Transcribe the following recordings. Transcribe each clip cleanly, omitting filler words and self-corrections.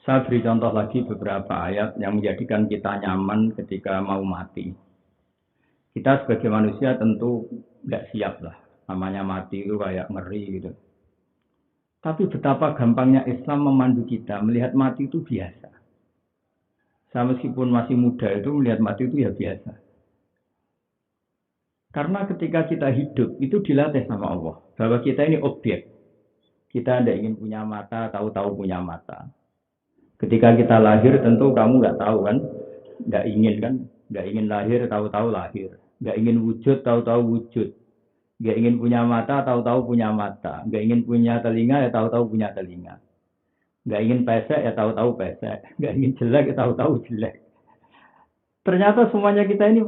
Saya beri contoh lagi beberapa ayat yang menjadikan kita nyaman ketika mau mati. Kita sebagai manusia tentu nggak siap lah. Namanya mati itu kayak ngeri gitu. Tapi betapa gampangnya Islam memandu kita melihat mati itu biasa. Saya meskipun masih muda itu melihat mati itu ya biasa. Karena ketika kita hidup itu dilatih sama Allah. Bahwa kita ini objek. Kita tidak ingin punya mata, tahu-tahu punya mata. Ketika kita lahir tentu kamu nggak tahu kan, nggak ingin kan, nggak ingin lahir tahu-tahu lahir, nggak ingin wujud tahu-tahu wujud, nggak ingin punya mata tahu-tahu punya mata, nggak ingin punya telinga ya tahu-tahu punya telinga, nggak ingin pesek ya tahu-tahu pesek, nggak ingin jelek ya tahu-tahu jelek. Ternyata semuanya kita ini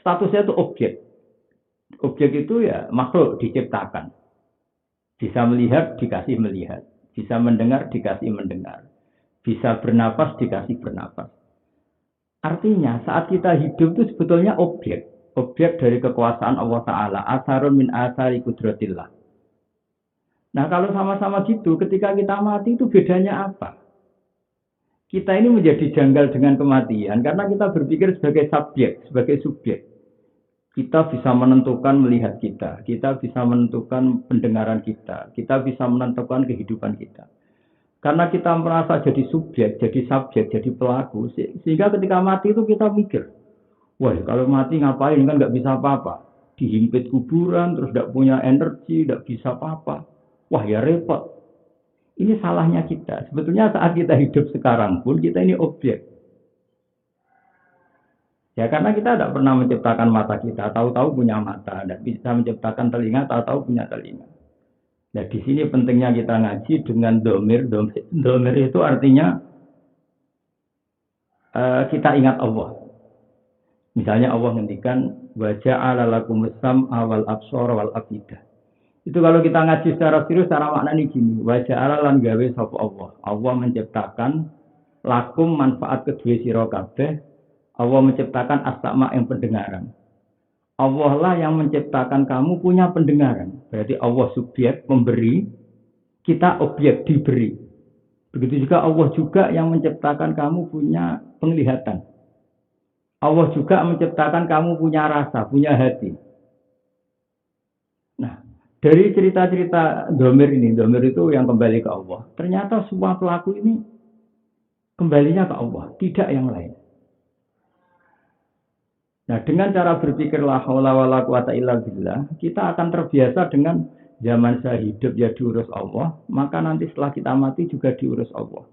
statusnya itu objek. Objek itu ya makhluk diciptakan, bisa melihat dikasih melihat, bisa mendengar dikasih mendengar. Bisa bernapas dikasih bernapas. Artinya saat kita hidup itu sebetulnya objek. Objek dari kekuasaan Allah Ta'ala. Asarun min asari kudratillah. Nah kalau sama-sama gitu ketika kita mati itu bedanya apa? Kita ini menjadi janggal dengan kematian karena kita berpikir sebagai subjek, sebagai subjek. Kita bisa menentukan melihat kita. Kita bisa menentukan pendengaran kita. Kita bisa menentukan kehidupan kita. Karena kita merasa jadi subjek, jadi subjek, jadi pelaku, sehingga ketika mati itu kita mikir, wah kalau mati ngapain kan nggak bisa apa-apa, dihimpit kuburan, terus nggak punya energi, nggak bisa apa-apa, wah ya repot. Ini salahnya kita. Sebetulnya saat kita hidup sekarang pun kita ini objek. Ya karena kita tidak pernah menciptakan mata kita, tahu-tahu punya mata, tidak bisa menciptakan telinga, tahu-tahu punya telinga. Nah di sini pentingnya kita ngaji dengan domir. Domir itu artinya kita ingat Allah. Misalnya Allah ngendikan wajah alalakum sam'a wal absor wal afidah. Itu kalau kita ngaji secara serius, secara makna ini gini. Wajah alalan gawe sapa Allah. Allah menciptakan lakum manfaat kedua sira kabeh. Allah menciptakan as-sama yang pendengaran. Allah lah yang menciptakan kamu punya pendengaran. Berarti Allah subjek memberi, kita objek diberi. Begitu juga Allah juga yang menciptakan kamu punya penglihatan. Allah juga menciptakan kamu punya rasa, punya hati. Nah, dari cerita-cerita domir ini, domir itu yang kembali ke Allah. Ternyata semua pelaku ini kembalinya ke Allah, tidak yang lain. Nah, dengan cara berpikir la haula wala quwata illa billah, kita akan terbiasa dengan zaman saya hidup ya diurus Allah, maka nanti setelah kita mati juga diurus Allah.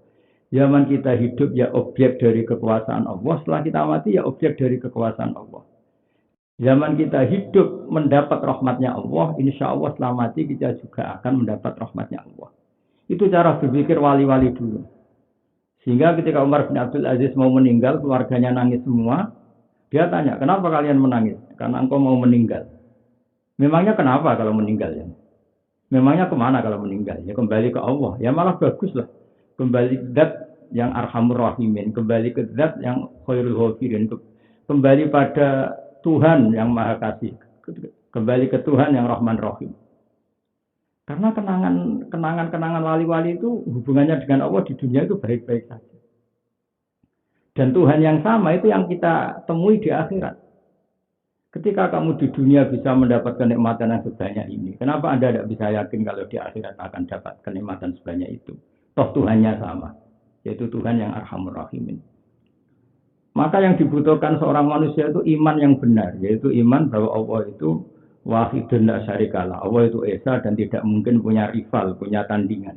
Zaman kita hidup ya objek dari kekuasaan Allah, setelah kita mati ya objek dari kekuasaan Allah. Zaman kita hidup mendapat rahmatnya Allah, insya Allah setelah mati kita juga akan mendapat rahmatnya Allah. Itu cara berpikir wali-wali dulu. Sehingga ketika Umar bin Abdul Aziz mau meninggal, keluarganya nangis semua. Dia tanya, kenapa kalian menangis? Karena engkau mau meninggal. Memangnya kenapa kalau meninggal ya? Memangnya kemana kalau meninggal? Ya kembali ke Allah. Ya malah bagus lah. Kembali ke zat yang arhamur rahimin. Kembali ke zat yang khairul ghafirin. Kembali pada Tuhan yang maha kasih. Kembali ke Tuhan yang rahman rahim. Karena kenangan wali-wali itu hubungannya dengan Allah di dunia itu baik-baik saja. Dan Tuhan yang sama itu yang kita temui di akhirat. Ketika kamu di dunia bisa mendapat kenikmatan yang sebanyak ini, kenapa Anda tidak bisa yakin kalau di akhirat akan dapat kenikmatan sebanyak itu? Toh Tuhannya sama, yaitu Tuhan yang arhamur rahimin. Maka yang dibutuhkan seorang manusia itu iman yang benar, yaitu iman bahwa Allah itu wahidun la syarikalah. Allah itu esa dan tidak mungkin punya rival, punya tandingan.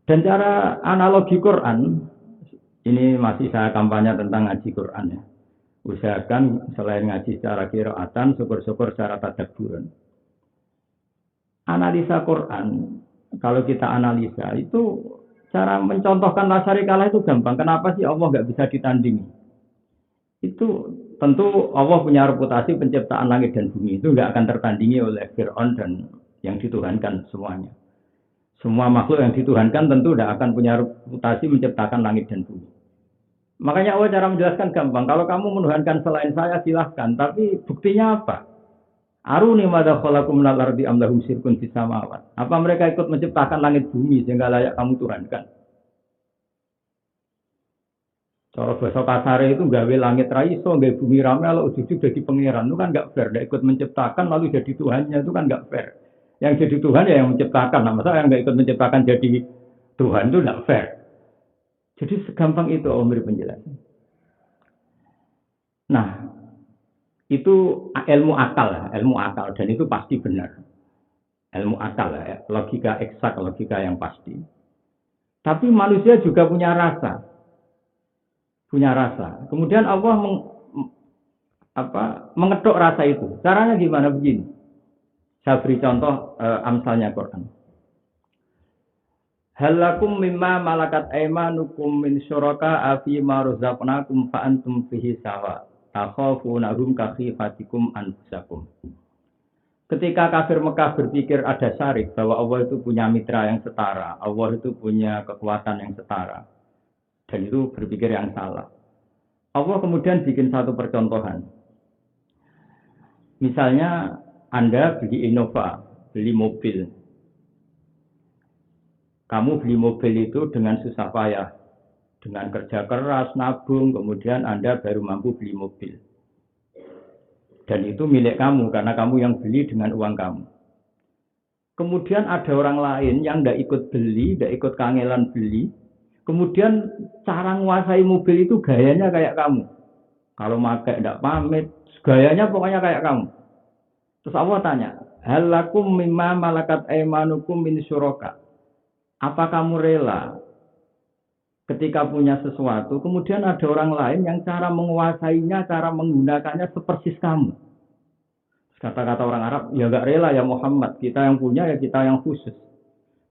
Dan cara analogi Quran, ini masih saya kampanye tentang ngaji Quran ya. Usahakan selain ngaji secara qiraatan, syukur-syukur secara tadabburan. Analisa Quran, kalau kita analisa itu cara mencontohkan la syarikalah itu gampang. Kenapa sih Allah nggak bisa ditandingi? Itu tentu Allah punya reputasi penciptaan langit dan bumi itu nggak akan tertandingi oleh Fir'aun dan yang dituhankan semuanya. Semua makhluk yang dituhankan tentu tidak akan punya reputasi menciptakan langit dan bumi. Makanya Allah cara menjelaskan gampang. Kalau kamu menuhankan selain saya silahkan. Tapi buktinya apa? Aruni madza khalaqum minal ardi am lahum syirkun fis samawat. Apa mereka ikut menciptakan langit bumi sehingga layak kamu tuhankan? Cara bahasa kasar itu gawe langit ra iso, gawe bumi rame kalau ujug jadi pangeran itu kan nggak fair. Nggak ikut menciptakan lalu jadi Tuhannya itu kan nggak fair. Yang jadi Tuhan ya yang menciptakan. Nah, masa yang nggak ikut menciptakan jadi Tuhan itu nggak fair. Jadi segampang itu Allah beri penjelasan. Nah, itu ilmu akal dan itu pasti benar. Ilmu akal ya, logika eksak, logika yang pasti. Tapi manusia juga punya rasa. Punya rasa. Kemudian Allah mengetuk rasa itu. Caranya gimana begini? Saya beri contoh amsalnya Quran. Halakum mimma malakat aimanukum min syuraka afi ma razaqnakum fa antum fihi sawa. Takhafunahum kakhifatikum anfusakum. Ketika kafir Mekah berpikir ada syarik bahwa Allah itu punya mitra yang setara, Allah itu punya kekuatan yang setara. Dan itu berpikir yang salah. Allah kemudian bikin satu percontohan. Misalnya Anda beli Innova, beli mobil. Kamu beli mobil itu dengan susah payah. Dengan kerja keras, nabung, kemudian Anda baru mampu beli mobil. Dan itu milik kamu, karena kamu yang beli dengan uang kamu. Kemudian ada orang lain yang tidak ikut beli, tidak ikut kangelan beli. Kemudian cara menguasai mobil itu gayanya kayak kamu. Kalau pakai tidak pamit, gayanya pokoknya kayak kamu. Terus Allah tanya, halakum mimma malakat aimanukum min syuraka. Apa kamu rela ketika punya sesuatu, kemudian ada orang lain yang cara menguasainya, cara menggunakannya sepersis kamu. Kata-kata orang Arab, ya gak rela ya Muhammad, kita yang punya ya kita yang khusus.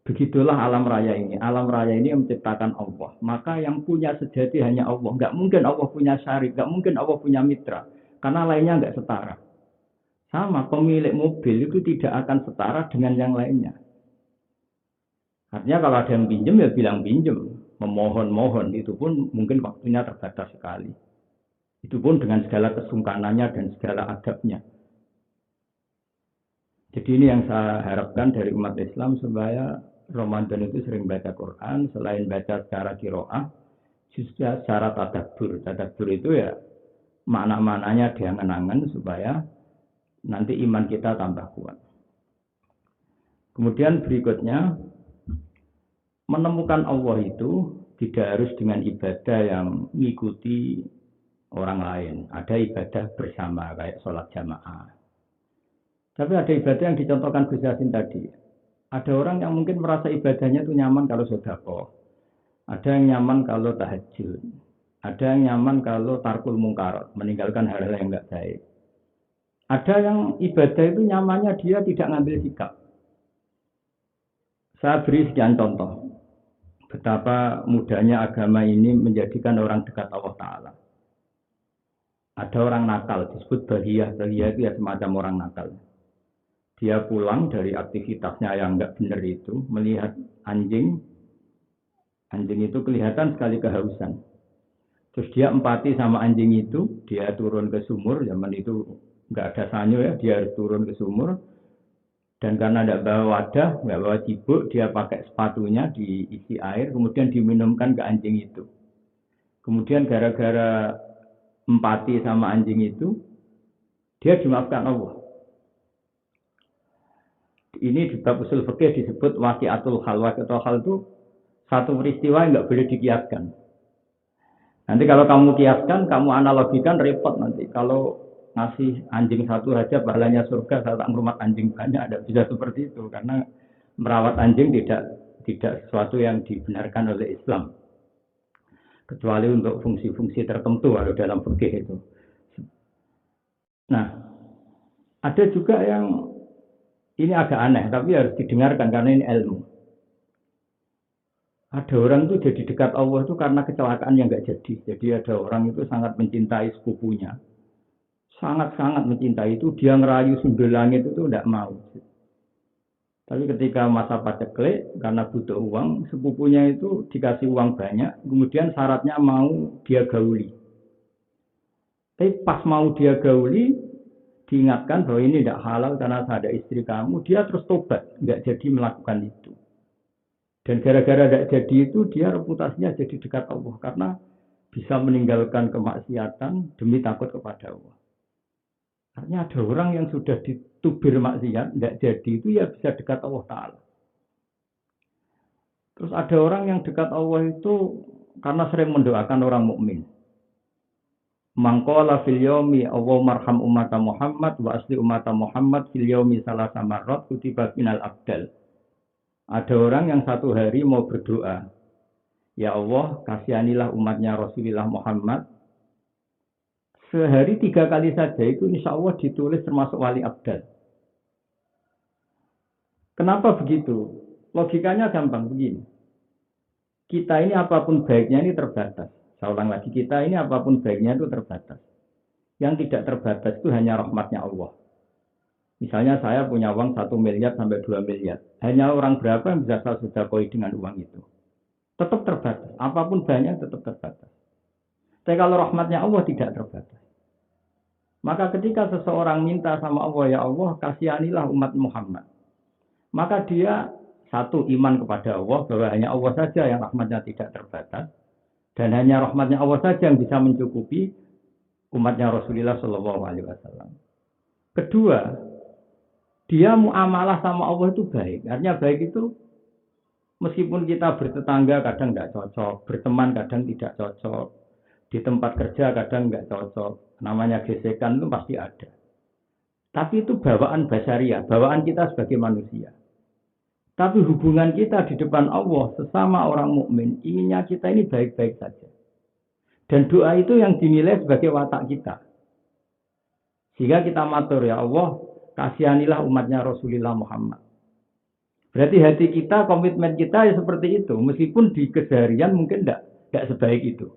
Begitulah alam raya ini. Alam raya ini menciptakan Allah. Maka yang punya sejati hanya Allah. Gak mungkin Allah punya syarik, gak mungkin Allah punya mitra. Karena lainnya gak setara. Sama, pemilik mobil itu tidak akan setara dengan yang lainnya. Artinya kalau ada yang pinjem ya bilang pinjem. Memohon-mohon itu pun mungkin waktunya terbatas sekali. Itu pun dengan segala kesungkanannya dan segala adabnya. Jadi ini yang saya harapkan dari umat Islam supaya Ramadan itu sering baca Quran, selain baca secara qiraah, juga secara tadabbur. Tadabbur itu ya makna-maknanya diangan-angan supaya nanti iman kita tambah kuat. Kemudian berikutnya menemukan Allah itu tidak harus dengan ibadah yang mengikuti orang lain. Ada ibadah bersama kayak sholat jamaah. Tapi ada ibadah yang dicontohkan Gus Yassin tadi. Ada orang yang mungkin merasa ibadahnya itu nyaman kalau sedekah. Ada yang nyaman kalau tahajud. Ada yang nyaman kalau tarkul mungkar, meninggalkan hal-hal yang enggak baik. Ada yang ibadah itu nyamannya dia tidak ngambil sikap. Saya beri sekian contoh. Betapa mudahnya agama ini menjadikan orang dekat Allah Ta'ala. Ada orang nakal, disebut bahiyah. Bahiyah itu ya semacam orang nakal. Dia pulang dari aktivitasnya yang enggak benar itu, melihat anjing. Anjing itu kelihatan sekali kehausan. Terus dia empati sama anjing itu, dia turun ke sumur, zaman itu enggak ada sanyo ya, dia harus turun ke sumur. Dan karena tidak bawa wadah, tidak bawa cibuk, dia pakai sepatunya diisi air, kemudian diminumkan ke anjing itu. Kemudian gara-gara empati sama anjing itu, dia dimaafkan Allah. Ini di bab usul fikih disebut waqi'atul hal. Waqi'atul hal itu satu peristiwa yang nggak boleh dikiaskan. Nanti kalau kamu kiaskan, kamu analogikan repot nanti. Kalau ngasih anjing satu aja pahalanya surga, saya tak merawat anjing banyak, ada bisa seperti itu karena merawat anjing tidak sesuatu yang dibenarkan oleh Islam kecuali untuk fungsi-fungsi tertentu kalau dalam fikih itu. Nah, ada juga yang ini agak aneh tapi harus didengarkan karena ini ilmu. Ada orang itu jadi dekat Allah itu karena kecelakaan yang nggak jadi. Jadi ada orang itu sangat mencintai sepupunya. Sangat-sangat mencintai itu, dia ngerayu sundul langit itu tidak mau. Tapi ketika masa paceklik, karena butuh uang, sepupunya itu dikasih uang banyak, kemudian syaratnya mau dia gauli. Tapi pas mau dia gauli, diingatkan bahwa ini tidak halal karena ada istri kamu, dia terus tobat, nggak jadi melakukan itu. Dan gara-gara tidak jadi itu, dia reputasinya jadi dekat Allah, karena bisa meninggalkan kemaksiatan demi takut kepada Allah. Artinya ada orang yang sudah ditubir maksiat, tidak jadi itu ya bisa dekat Allah Ta'ala. Terus ada orang yang dekat Allah itu karena sering mendoakan orang mukmin. Mangkola fil yaumi Allah marham umat Muhammad wa asli umat Muhammad fil yaumi salasa marrat kutiba minal abdal. Ada orang yang satu hari mau berdoa, ya Allah kasihanilah umatnya Rasulullah Muhammad. Sehari 3 kali saja itu insya Allah ditulis termasuk wali abdal. Kenapa begitu? Logikanya gampang begini. Kita ini apapun baiknya ini terbatas. Saya ulang lagi, kita ini apapun baiknya itu terbatas. Yang tidak terbatas itu hanya rahmatnya Allah. Misalnya saya punya uang 1 miliar sampai 2 miliar. Hanya orang berapa yang bisa saya sedekah dengan uang itu? Tetap terbatas. Apapun banyak tetap terbatas. Tapi kalau rahmatnya Allah tidak terbatas. Maka ketika seseorang minta sama Allah, ya Allah kasihanilah umat Muhammad. Maka dia satu iman kepada Allah bahwa hanya Allah saja yang rahmatnya tidak terbatas. Dan hanya rahmatnya Allah saja yang bisa mencukupi umatnya Rasulullah SAW. Kedua, dia muamalah sama Allah itu baik. Artinya baik itu meskipun kita bertetangga kadang tidak cocok, berteman kadang tidak cocok, di tempat kerja kadang tidak cocok, namanya gesekan itu pasti ada. Tapi itu bawaan basyariah, bawaan kita sebagai manusia. Tapi hubungan kita di depan Allah sesama orang mukmin, inginnya kita ini baik-baik saja. Dan doa itu yang dinilai sebagai watak kita. Sehingga kita matur, ya Allah, kasihanilah umatnya Rasulullah Muhammad. Berarti hati kita, komitmen kita ya seperti itu. Meskipun di keseharian mungkin tidak sebaik itu.